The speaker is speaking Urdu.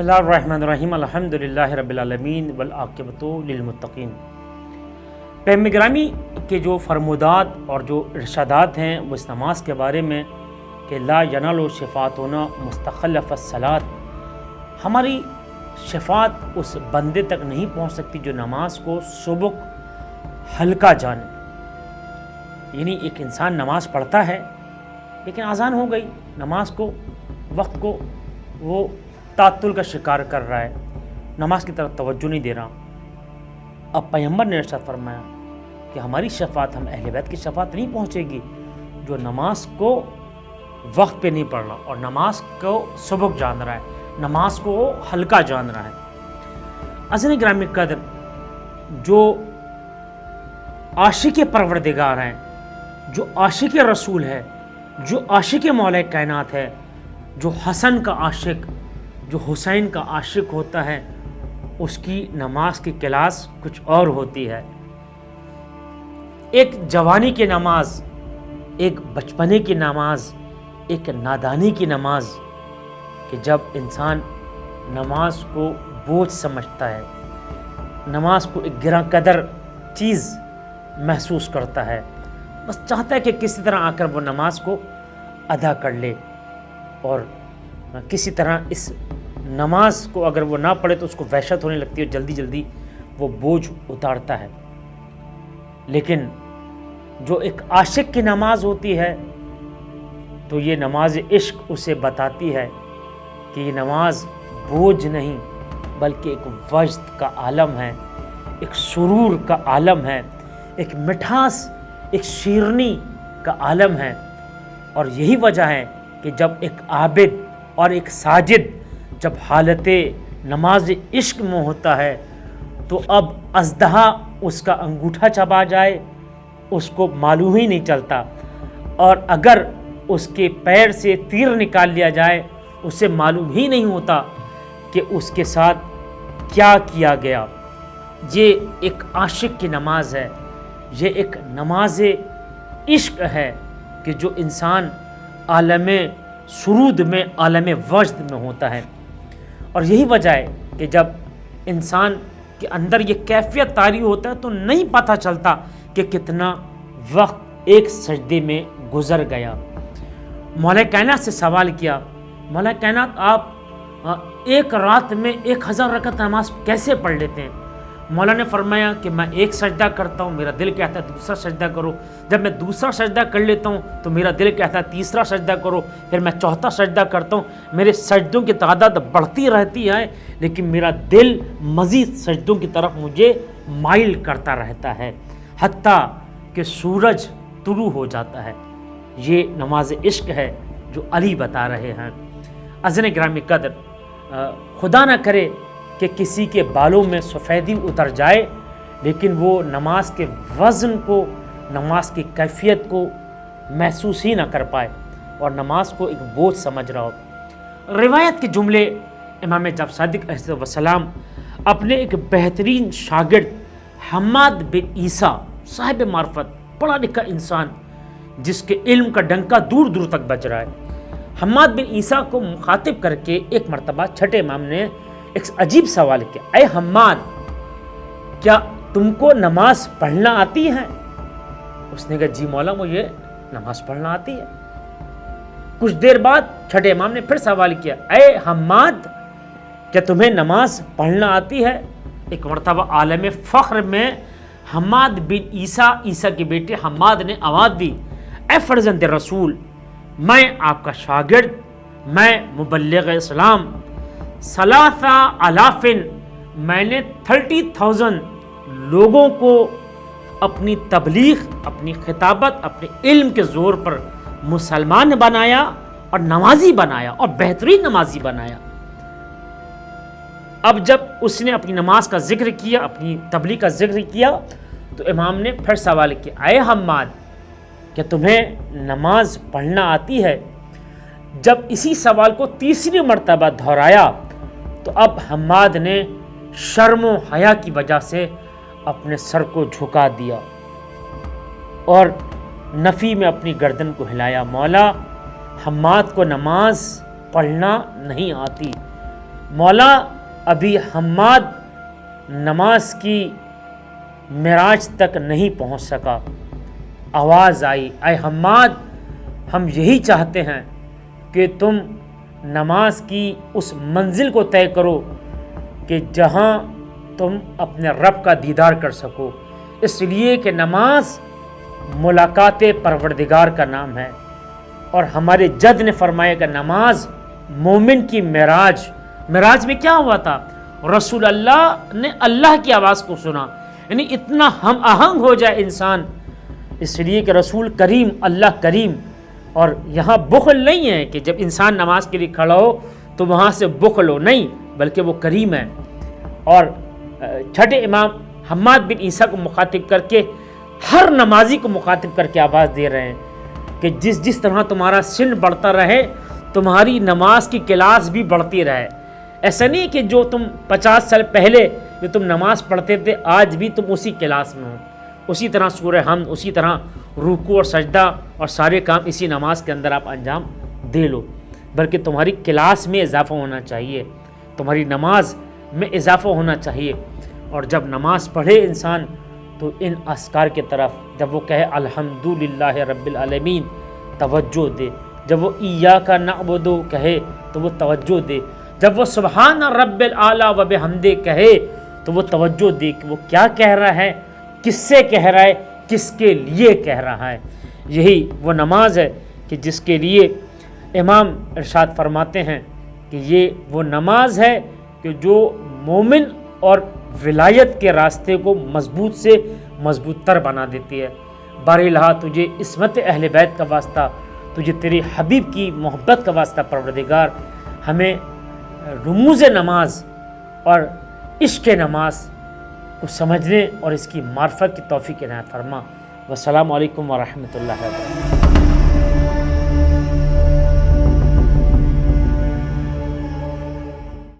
اللہ الرحمن الرحیم الحمدللہ رب العالمین والعاقبۃ للمتقین۔ پیغمبر گرامی کے جو فرمودات اور جو ارشادات ہیں وہ اس نماز کے بارے میں کہ لا ینال شفاعتنا مستخلف الصلاۃ، ہماری شفاعت اس بندے تک نہیں پہنچ سکتی جو نماز کو سبک ہلکا جانے۔ یعنی ایک انسان نماز پڑھتا ہے لیکن اذان ہو گئی، نماز کو وقت کو وہ تعطل کا شکار کر رہا ہے، نماز کی طرف توجہ نہیں دے رہا۔ اب پیغمبر نے ارشاد فرمایا کہ ہماری شفاعت، ہم اہل بیت کی شفاعت نہیں پہنچے گی جو نماز کو وقت پہ نہیں پڑھ رہا اور نماز کو سبک جان رہا ہے، نماز کو ہلکا جان رہا ہے۔ عزیزان گرامی قدر، جو عاشق پروردگار ہیں، جو عاشق رسول ہے، جو عاشق مولا کائنات ہے، جو حسن کا عاشق، جو حسین کا عاشق ہوتا ہے، اس کی نماز کی کلاس کچھ اور ہوتی ہے۔ ایک جوانی کی نماز، ایک بچپنے کی نماز، ایک نادانی کی نماز، کہ جب انسان نماز کو بوجھ سمجھتا ہے، نماز کو ایک گراں قدر چیز محسوس کرتا ہے، بس چاہتا ہے کہ کسی طرح آ کر وہ نماز کو ادا کر لے، اور کسی طرح اس نماز کو اگر وہ نہ پڑھے تو اس کو وحشت ہونے لگتی ہے اور جلدی جلدی وہ بوجھ اتارتا ہے۔ لیکن جو ایک عاشق کی نماز ہوتی ہے تو یہ نماز عشق اسے بتاتی ہے کہ یہ نماز بوجھ نہیں بلکہ ایک وجد کا عالم ہے، ایک سرور کا عالم ہے، ایک مٹھاس، ایک شیرنی کا عالم ہے۔ اور یہی وجہ ہے کہ جب ایک عابد اور ایک ساجد جب حالت نماز عشق میں ہوتا ہے تو اب ازدہا اس کا انگوٹھا چبا جائے اس کو معلوم ہی نہیں چلتا، اور اگر اس کے پیر سے تیر نکال لیا جائے اسے معلوم ہی نہیں ہوتا کہ اس کے ساتھ کیا کیا گیا۔ یہ ایک عاشق کی نماز ہے، یہ ایک نماز عشق ہے کہ جو انسان عالم سرود میں، عالم وجد میں ہوتا ہے۔ اور یہی وجہ ہے کہ جب انسان کے اندر یہ کیفیت طاری ہوتا ہے تو نہیں پتہ چلتا کہ کتنا وقت ایک سجدے میں گزر گیا۔ مولا کائنات سے سوال کیا، مولا کائنات آپ ایک رات میں 1000 رکعت نماز کیسے پڑھ لیتے ہیں؟ مولا نے فرمایا کہ میں ایک سجدہ کرتا ہوں، میرا دل کہتا ہے دوسرا سجدہ کرو، جب میں دوسرا سجدہ کر لیتا ہوں تو میرا دل کہتا ہے تیسرا سجدہ کرو، پھر میں چوتھا سجدہ کرتا ہوں، میرے سجدوں کی تعداد بڑھتی رہتی ہے لیکن میرا دل مزید سجدوں کی طرف مجھے مائل کرتا رہتا ہے حتیٰ کہ سورج طلوع ہو جاتا ہے۔ یہ نماز عشق ہے جو علی بتا رہے ہیں۔ عزیزان گرامی قدر، خدا نہ کرے کہ کسی کے بالوں میں سفیدی اتر جائے لیکن وہ نماز کے وزن کو، نماز کی کیفیت کو محسوس ہی نہ کر پائے اور نماز کو ایک بوجھ سمجھ رہا ہو۔ روایت کے جملے امام جعفر صادق علیہ السلام اپنے ایک بہترین شاگرد حماد بن عیسیٰ، صاحب معرفت، پڑھا لکھا انسان جس کے علم کا ڈنکا دور دور تک بج رہا ہے، حماد بن عیسیٰ کو مخاطب کر کے ایک مرتبہ چھٹے امام نے ایک عجیب سوال کیا، اے حماد، کیا تم کو نماز پڑھنا آتی ہے؟ اس نے کہا جی مولا مجھے نماز پڑھنا آتی ہے۔ کچھ دیر بعد چھٹے امام نے پھر سوال کیا، اے حماد، کیا تمہیں نماز پڑھنا آتی ہے؟ ایک مرتبہ عالم فخر میں حماد بن عیسیٰ، عیسیٰ کے بیٹے حماد نے آواز دی، اے فرزند رسول، میں آپ کا شاگرد، میں مبلغ اسلام، 3,000 میں نے 30,000 لوگوں کو اپنی تبلیغ، اپنی خطابت، اپنے علم کے زور پر مسلمان بنایا اور نمازی بنایا اور بہترین نمازی بنایا۔ اب جب اس نے اپنی نماز کا ذکر کیا، اپنی تبلیغ کا ذکر کیا تو امام نے پھر سوال کیا، اے حماد، کیا تمہیں نماز پڑھنا آتی ہے؟ جب اسی سوال کو تیسری مرتبہ دہرایا تو اب حماد نے شرم و حیا کی وجہ سے اپنے سر کو جھکا دیا اور نفی میں اپنی گردن کو ہلایا، مولا حماد کو نماز پڑھنا نہیں آتی، مولا ابھی حماد نماز کی معراج تک نہیں پہنچ سکا. آواز آئی اے حماد ہم یہی چاہتے ہیں کہ تم نماز کی اس منزل کو طے کرو کہ جہاں تم اپنے رب کا دیدار کر سکو، اس لیے کہ نماز ملاقات پروردگار کا نام ہے. اور ہمارے جد نے فرمایا کہ نماز مومن کی معراج میں کیا ہوا تھا؟ رسول اللہ نے اللہ کی آواز کو سنا، یعنی اتنا ہم آہنگ ہو جائے انسان، اس لیے کہ رسول کریم اللہ کریم. اور یہاں بخل نہیں ہے کہ جب انسان نماز کے لیے کھڑا ہو تو وہاں سے بخل ہو، نہیں، بلکہ وہ کریم ہے. اور چھٹے امام حماد بن عیسیٰ کو مخاطب کر کے ہر نمازی کو مخاطب کر کے آواز دے رہے ہیں کہ جس طرح تمہارا سن بڑھتا رہے تمہاری نماز کی کلاس بھی بڑھتی رہے. ایسا نہیں کہ جو تم 50 سال پہلے جو تم نماز پڑھتے تھے آج بھی تم اسی کلاس میں ہو، اسی طرح سورہ حمد، اسی طرح رکوع اور سجدہ اور سارے کام اسی نماز کے اندر آپ انجام دے لو، بلکہ تمہاری کلاس میں اضافہ ہونا چاہیے، تمہاری نماز میں اضافہ ہونا چاہیے. اور جب نماز پڑھے انسان تو ان اذکار کے طرف، جب وہ کہے الحمدللہ رب العالمین توجہ دے، جب وہ ایاک نعبد کہے تو وہ توجہ دے، جب وہ سبحان رب الاعلی و بحمدہ کہے تو وہ توجہ دے کہ وہ کیا کہہ رہا ہے، کس سے کہہ رہا ہے، کس کے لیے کہہ رہا ہے. یہی وہ نماز ہے کہ جس کے لیے امام ارشاد فرماتے ہیں کہ یہ وہ نماز ہے کہ جو مومن اور ولایت کے راستے کو مضبوط سے مضبوط تر بنا دیتی ہے. بارہا تجھے عصمت اہل بیت کا واسطہ، تجھے تیرے حبیب کی محبت کا واسطہ پروردگار ہمیں رموز نماز اور عشق نماز کو سمجھنے اور اس کی معرفت کی توفیق عنایت فرما. والسلام علیکم ورحمۃ اللہ وبرکاتہ.